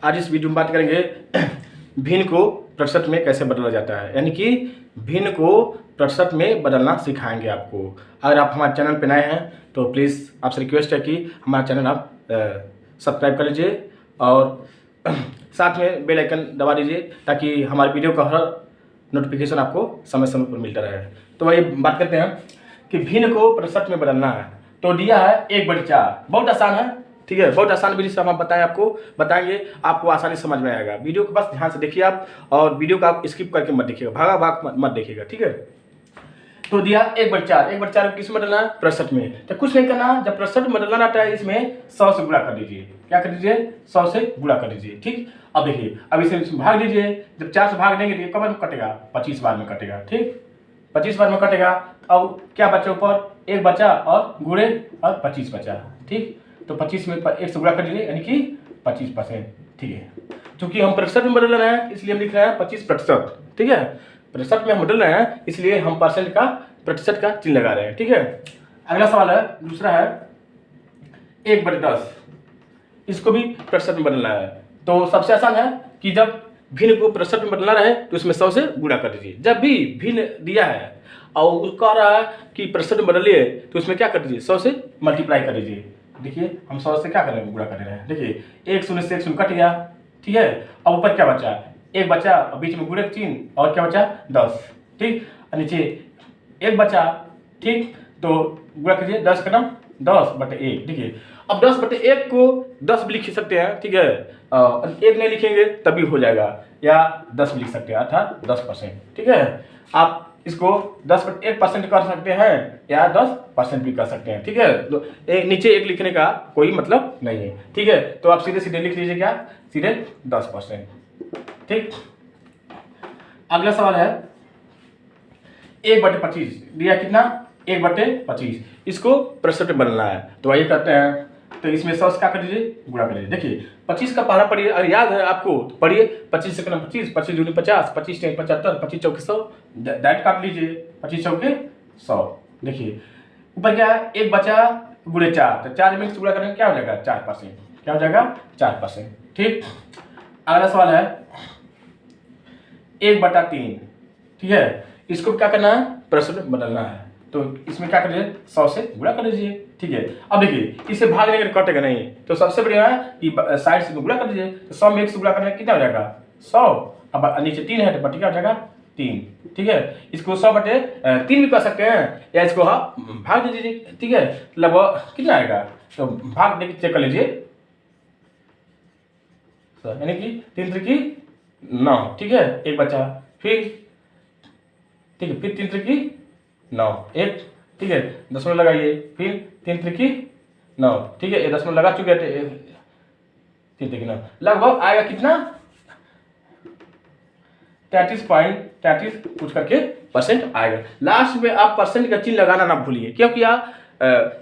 आज इस वीडियो में बात करेंगे भिन्न को प्रतिशत में कैसे बदला जाता है, यानी कि भिन्न को प्रतिशत में बदलना सिखाएंगे आपको। अगर आप हमारे चैनल पर नए हैं तो प्लीज़ आपसे रिक्वेस्ट है कि हमारा चैनल आप सब्सक्राइब कर लीजिए और साथ में बेल आइकन दबा दीजिए ताकि हमारे वीडियो का हर नोटिफिकेशन आपको समय समय पर मिलता रहे। तो वही बात करते हैं कि भिन्न को प्रतिशत में बदलना है। तो दिया है 1/4, बहुत आसान है, ठीक है। बहुत आसान विधि से हम बताएंगे, आपको आसानी समझ में आएगा। वीडियो को बस ध्यान से देखिए आप, और वीडियो को आप स्किप करके मत देखिएगा, भाग मत देखिएगा, ठीक है। तो दिया 1/4 किस में बदलना है? प्रतिशत में। तो कुछ नहीं करना, जब प्रतिशत में बदलना आता है इसमें 100 से गुणा कर दीजिए। क्या कर दीजिए? 100 से गुणा कर दीजिए, ठीक। अब देखिए, अब इसे भाग दीजिए। जब 4 से भाग देंगे तो कब में कटेगा? 25 बार में कटेगा, ठीक। 25 बार में कटेगा। अब क्या बचा ऊपर? 1 बचा और गुणे और 25 बचा, ठीक। तो 25 में 1 से गुणा कर दीजिए, यानी कि 25%, ठीक है। क्योंकि हम प्रतिशत में बदल रहे हैं इसलिए हम लिख रहे हैं 25%, ठीक है। प्रतिशत में हम बदल रहे हैं इसलिए हम प्रतिशत का चिन्ह लगा रहे हैं, ठीक है। अगला सवाल है, दूसरा है 1/10। इसको भी प्रतिशत में बदलना है। तो सबसे आसान है कि जब भिन्न को प्रतिशत में बदलना रहे तो इसमें 100 से गुणा कर दीजिए। जब भी भिन्न दिया है और कह रहा है कि प्रतिशत में बदलिए तो उसमें क्या कर दीजिए? 100 से मल्टीप्लाई कर दीजिए। देखिए, हम 100 से क्या कर रहे हैं? गुणा कर रहे हैं। देखिए, 1 शून्य से 1 शून्य कट गया, ठीक है। अब ऊपर क्या बचा? 1 बचा, बीच में गुणे का चिन्ह, और क्या बचा? 10, ठीक। नीचे 1 बचा, ठीक। तो गुणा कीजिए, 10 का नाम 10/1, देखिए। अब 10/1 को 10 भी लिख सकते हैं, ठीक है। 1 नहीं लिखेंगे तभी हो जाएगा, या 10 भी लिख सकते हैं, अर्थात 10%, ठीक है। आप इसको 10/1% कर सकते हैं या 10% भी कर सकते हैं, ठीक है। तो नीचे 1 लिखने का कोई मतलब नहीं है, ठीक है। तो आप सीधे सीधे लिख लीजिए, क्या? सीधे 10%, ठीक। अगला सवाल है 1/25। दिया कितना? 1/25। इसको प्रतिशत में बदलना है। तो आइए करते हैं। तो इसमें 100 से क्या कर दीजिए? गुणा कर दीजिए। देखिए, 25 का पहाड़ा पढ़िए, अगर याद है आपको तो पढ़िए। 25 से 25, 25 दूनी 50, 25 से 75, 25 चौके 100, डायरेक्ट काट लीजिए। 25 चौके 100। देखिए, ऊपर क्या है? 1 बचा, गुणे 4, तो 4 में गुणा करेंगे, क्या हो जाएगा? 4%। क्या हो जाएगा? 4%, ठीक। अगला सवाल है 1/3, ठीक है। इसको क्या करना है? प्रतिशत में बदलना है। तो इसमें क्या करिए? 100 से गुणा कर दीजिए, ठीक है। अब देखिए, इसे भाग देंगे तो कटेगा नहीं, तो सबसे बढ़िया है कि साइड से गुणा कर दीजिए। तो 100 में 1 से गुणा करने कितना हो जाएगा? 100। अब नीचे 3 है तो बटे क्या हो जाएगा? 3, ठीक है। इसको 100/3 भी कर सकते हैं, या इसको भाग दे दीजिए, ठीक है। लगभग कितना आएगा? तो भाग देके चेक कर लीजिए, यानी कि 3 त्रिकी 9, ठीक है। 1 बचा, फिर ठीक है, फिर 3 त्रिकी 9, 1, ठीक है। दशमलव लगाइए, फिर 3 त्रिकी 9, ठीक है। ये दशमलव लगा चुके थे, 3 त्रिकी 9 लगभग आएगा कितना? 33.33 कुछ करके % आएगा। लास्ट में आप % का चिन्ह लगाना ना भूलिए, क्योंकि आप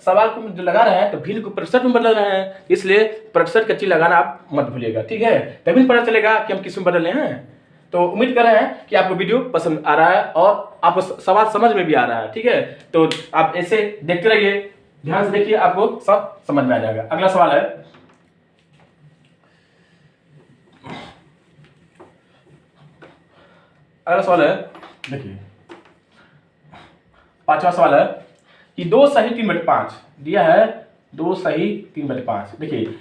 सवाल को जो लगा रहे हैं तो भिन्न को प्रतिशत में बदल रहे हैं, इसलिए प्रतिशत का चिन्ह लगाना आप मत भूलिएगा, ठीक है। तभी पता चलेगा कि हम किस में बदल रहे हैं। तो उम्मीद कर रहे हैं कि आपको वीडियो पसंद आ रहा है और आपको सवाल समझ में भी आ रहा है, ठीक है। तो आप ऐसे देखते रहिए, ध्यान से देखिए, आपको सब समझ में आ जाएगा। अगला सवाल है देखिए, 5वां सवाल है कि 2 सही 3/5 दिया है। 2 सही 3/5। देखिए,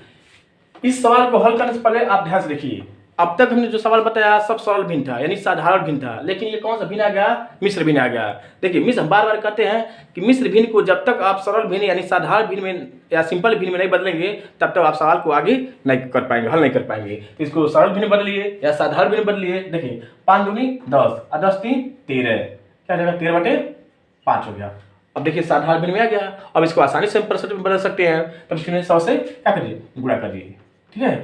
इस सवाल को हल करने से पहले आप ध्यान से देखिए। अब तक हमने जो सवाल बताया सब सरल भिन्न था, यानी साधारण भिन्न था, लेकिन ये कौन सा भिन्न आ गया? मिश्र भिन्न आ गया। देखिए, मिश्र हम बार बार कहते हैं कि मिश्र भिन्न को जब तक आप सरल भिन्न यानी साधारण भिन्न में या सिंपल भिन्न में नहीं बदलेंगे तब तक आप सवाल को आगे नहीं कर पाएंगे, हल नहीं कर पाएंगे। तो इसको सरल भिन्न बदलिए या साधारण भिन्न बदलिए। देखिए, 5 दूनी 10 और 10 3 13, क्या जगह 13/5 हो गया। अब देखिए, साधारण भिन्न में आ गया। अब इसको आसानी से हम प्रतिशत में बदल सकते हैं। तब इसमें 100 से क्या करिए? गुणा कर दिए, ठीक है।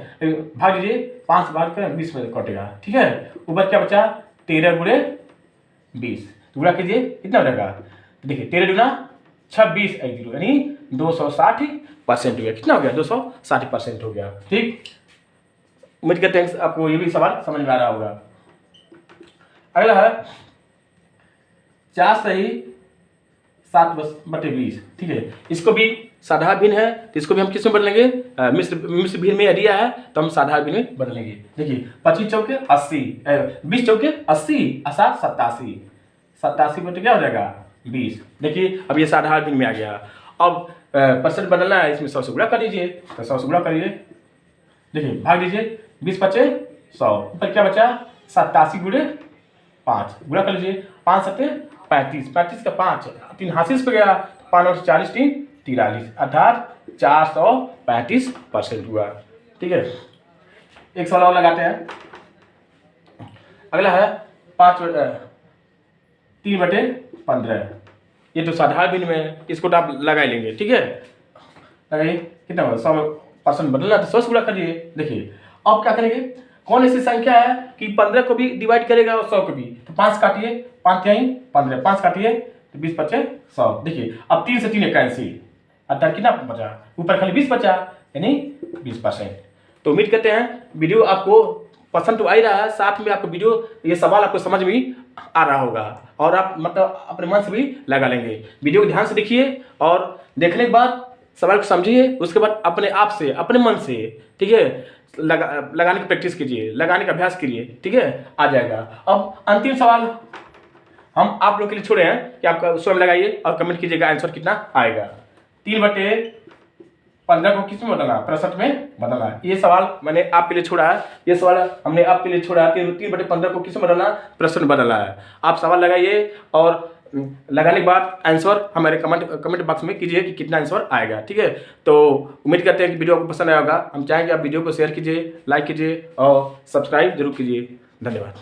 भाग दीजिए, 5 से भाग कर 20 में कटेगा, ठीक है। ऊपर क्या बचा? 13 गुणे 20, तो गुणा कीजिए, कितना हो जाएगा? देखिए, 13 दूना 26, यानी 260% हो गया। कितना हो गया? 260% हो गया, ठीक। उम्मीद करते हैं आपको ये भी सवाल समझ में आ रहा होगा। अगला है 4 सही 7/20, ठीक है। इसको भी साधारण भिन्न है तो इसको भी हम किस में बदलेंगे, मिश्र भिन्न में दिया है तो हम साधारण भिन्न में बदलेंगे। देखिए 25 चौके 80, 20 चौके 80, 7 87, 87 में तो क्या हो जाएगा 20। देखिए अब ये साधारण भिन्न में आ गया। अब परसेंट बदलना है, इसमें 100 से गुणा कर दीजिए, तो 100 से गुणा करिए। देखिए भाग दीजिए, 20 पचे 100, ऊपर क्या बचा 87 गुणे 5, गुणा कर लीजिए, 5 सत्ते 35, 35 का 5 3 हासिस पे गया, 5 और 40 3 43, अर्थात 435% हुआ। ठीक है, एक सवाल और लगाते हैं। अगला है 3/15, ये तो साधारण भिन्न में है, इसको तो आप लगा लेंगे। ठीक है, लगाइए, कितना होगा 100% बदलना तो 100 से गुणा करिए। देखिए अब क्या करेंगे, कौन ऐसी संख्या है कि 15 को भी डिवाइड करेगा और 100 को भी, तो 5 काटिए, 5 3 15, 5 काटिए तो 20 पचे 100। देखिए अब 3 से 3 81, अर्थात कितना बचा, ऊपर खाली 20 बचा, यानी 20%। तो उम्मीद करते हैं वीडियो आपको पसंद तो आ ही रहा है, साथ में आपको वीडियो ये सवाल आपको समझ में आ रहा होगा और आप मतलब अपने मन से भी लगा लेंगे। वीडियो को ध्यान से देखिए और देखने के बाद सवाल को समझिए, उसके बाद अपने आप से अपने मन से, ठीक है, लगाने की प्रैक्टिस कीजिए, लगाने का अभ्यास कीजिए। ठीक है, आ जाएगा। अब अंतिम सवाल हम आप लोगों के लिए छोड़े हैं कि आप स्वयं लगाइए और कमेंट कीजिएगा आंसर कितना आएगा। 3/15 को किस में बदलना, 65 में बदलना। ये सवाल मैंने आपके लिए छोड़ा है, ये सवाल हमने आपके लिए छोड़ा है। 3/15 को किस में बदलना, 65 में बदलना है। आप सवाल लगाइए और लगाने के बाद आंसर हमारे कमेंट बॉक्स में कीजिए कि कितना आंसर आएगा। ठीक है, तो उम्मीद करते हैं कि वीडियो आपको पसंद आया होगा। हम चाहेंगे आप वीडियो को शेयर कीजिए, लाइक कीजिए और सब्सक्राइब जरूर कीजिए। धन्यवाद।